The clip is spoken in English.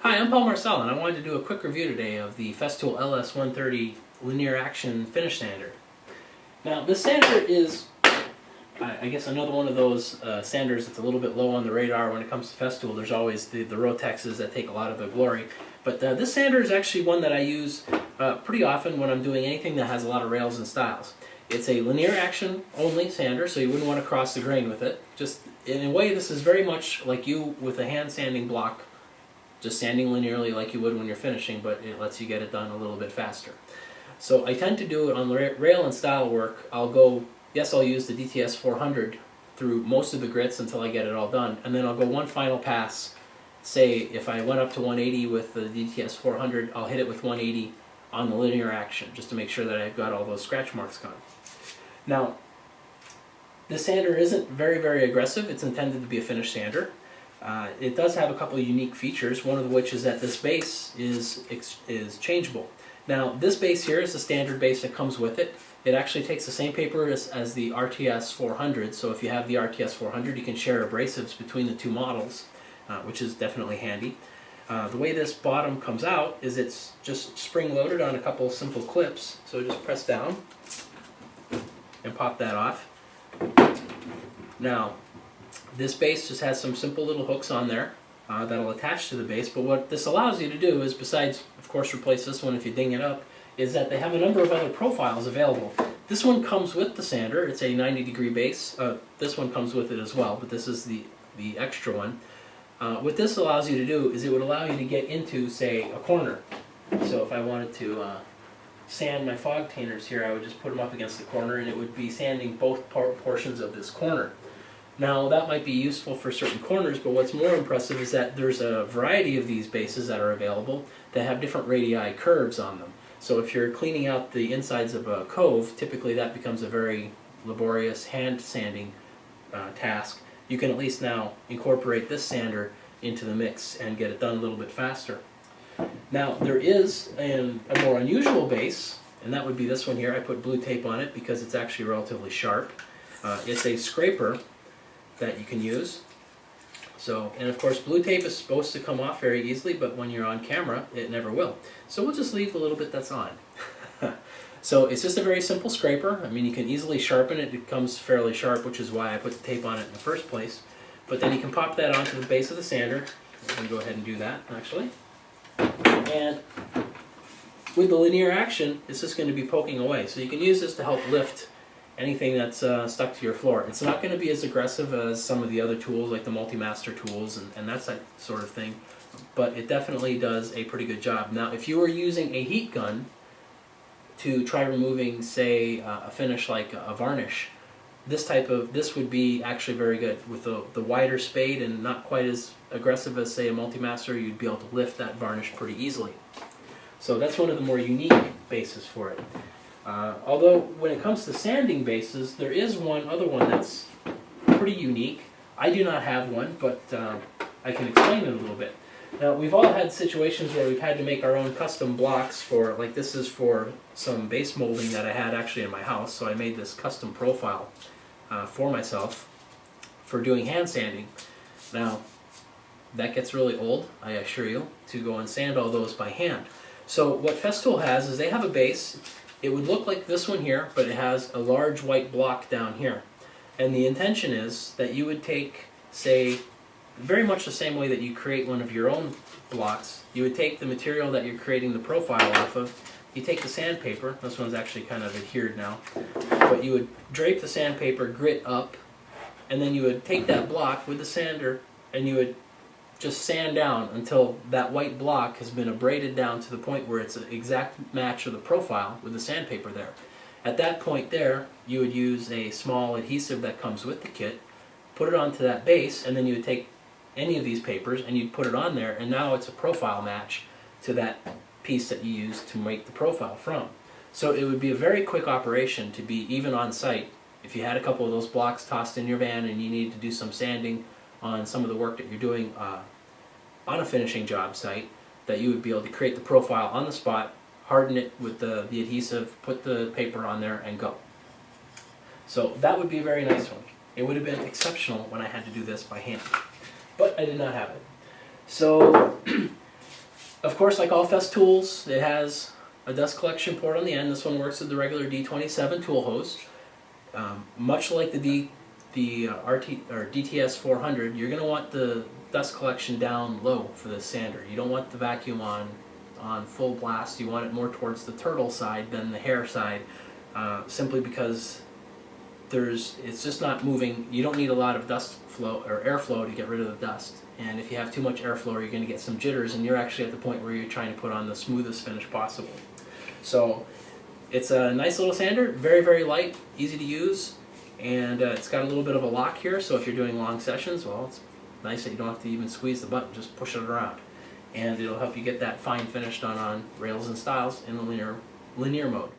Hi, I'm Paul Marcel, and I wanted to do a quick review today of the Festool LS-130 linear action finish sander. Now, this sander is, I guess, another one of those sanders that's a little bit low on the radar when it comes to Festool. There's always the Rotexes that take a lot of the glory, but this sander is actually one that I use pretty often when I'm doing anything that has a lot of rails and styles. It's a linear action only sander, so you wouldn't want to cross the grain with it. Just in a way, this is very much like you with a hand sanding block, just sanding linearly like you would when you're finishing, but it lets you get it done a little bit faster. So I tend to do it on rail and style work. I'll use the DTS 400 through most of the grits until I get it all done, and then I'll go one final pass. Say if I went up to 180 with the DTS 400, I'll hit it with 180 on the linear action, just to make sure that I've got all those scratch marks gone. Now, this sander isn't very aggressive. It's intended to be a finish sander. It does have a couple of unique features, one of which is that this base is changeable. Now, this base here is the standard base that comes with it. It actually takes the same paper as the RTS 400, so if you have the RTS 400, you can share abrasives between the two models, which is definitely handy. The way this bottom comes out is it's just spring-loaded on a couple of simple clips, so just press down and pop that off. Now, this base just has some simple little hooks on there that'll attach to the base, but what this allows you to do is, besides, of course, replace this one if you ding it up, is that they have a number of other profiles available. This one comes with the sander. It's a 90-degree base. This one comes with it as well, but this is the extra one. What this allows you to do is it would allow you to get into, say, a corner. So if I wanted to sand my fog tainers here, I would just put them up against the corner, and it would be sanding both portions of this corner. Now, that might be useful for certain corners, but what's more impressive is that there's a variety of these bases that are available that have different radii curves on them. So if you're cleaning out the insides of a cove, typically that becomes a very laborious hand sanding task. You can at least now incorporate this sander into the mix and get it done a little bit faster. Now, there is a more unusual base, and that would be this one here. I put blue tape on it because it's actually relatively sharp. It's a scraper that you can use. So, and of course, blue tape is supposed to come off very easily, but when you're on camera, it never will. So we'll just leave the little bit that's on. So it's just a very simple scraper. I mean, you can easily sharpen it. It comes fairly sharp, which is why I put the tape on it in the first place. But then you can pop that onto the base of the sander. I'm going to go ahead and do that, actually. And with the linear action, it's just going to be poking away. So you can use this to help lift anything that's stuck to your floor. It's not going to be as aggressive as some of the other tools, like the multi-master tools and that sort of thing, but it definitely does a pretty good job. Now, if you were using a heat gun to try removing, say, a finish like a varnish, this would be actually very good. With the wider spade and not quite as aggressive as, say, a multi-master, you'd be able to lift that varnish pretty easily. So that's one of the more unique bases for it. Although when it comes to sanding bases, there is one other one that's pretty unique. I do not have one, but I can explain it a little bit. Now, we've all had situations where we've had to make our own custom blocks for, like this is for some base molding that I had actually in my house, so I made this custom profile for myself for doing hand sanding. Now, that gets really old, I assure you, to go and sand all those by hand. So what Festool has is they have a base. It would look like this one here, but it has a large white block down here. And the intention is that you would take, say, very much the same way that you create one of your own blocks, you would take the material that you're creating the profile off of, you take the sandpaper, this one's actually kind of adhered now, but you would drape the sandpaper, grit up, and then you would take that block with the sander and you would just sand down until that white block has been abraded down to the point where it's an exact match of the profile with the sandpaper there. At that point there, you would use a small adhesive that comes with the kit, put it onto that base, and then you would take any of these papers and you'd put it on there, and now it's a profile match to that piece that you used to make the profile from. So it would be a very quick operation to be even on site. If you had a couple of those blocks tossed in your van and you needed to do some sanding on some of the work that you're doing on a finishing job site, that you would be able to create the profile on the spot, harden it with the adhesive, put the paper on there, and go. So that would be a very nice one. It would have been exceptional when I had to do this by hand, but I did not have it. So Of course, like all Festools, it has a dust collection port on the end. This one works with the regular D27 tool hose. Much like the RT or DTS 400, you're going to want the dust collection down low for this sander. You don't want the vacuum on full blast. You want it more towards the turtle side than the hair side, simply because it's just not moving. You don't need a lot of dust flow or airflow to get rid of the dust. And if you have too much airflow, you're going to get some jitters, and you're actually at the point where you're trying to put on the smoothest finish possible. So it's a nice little sander, very, very light, easy to use, and it's got a little bit of a lock here, so if you're doing long sessions, well, it's nice that you don't have to even squeeze the button, just push it around. And it'll help you get that fine finish done on rails and styles in the linear mode.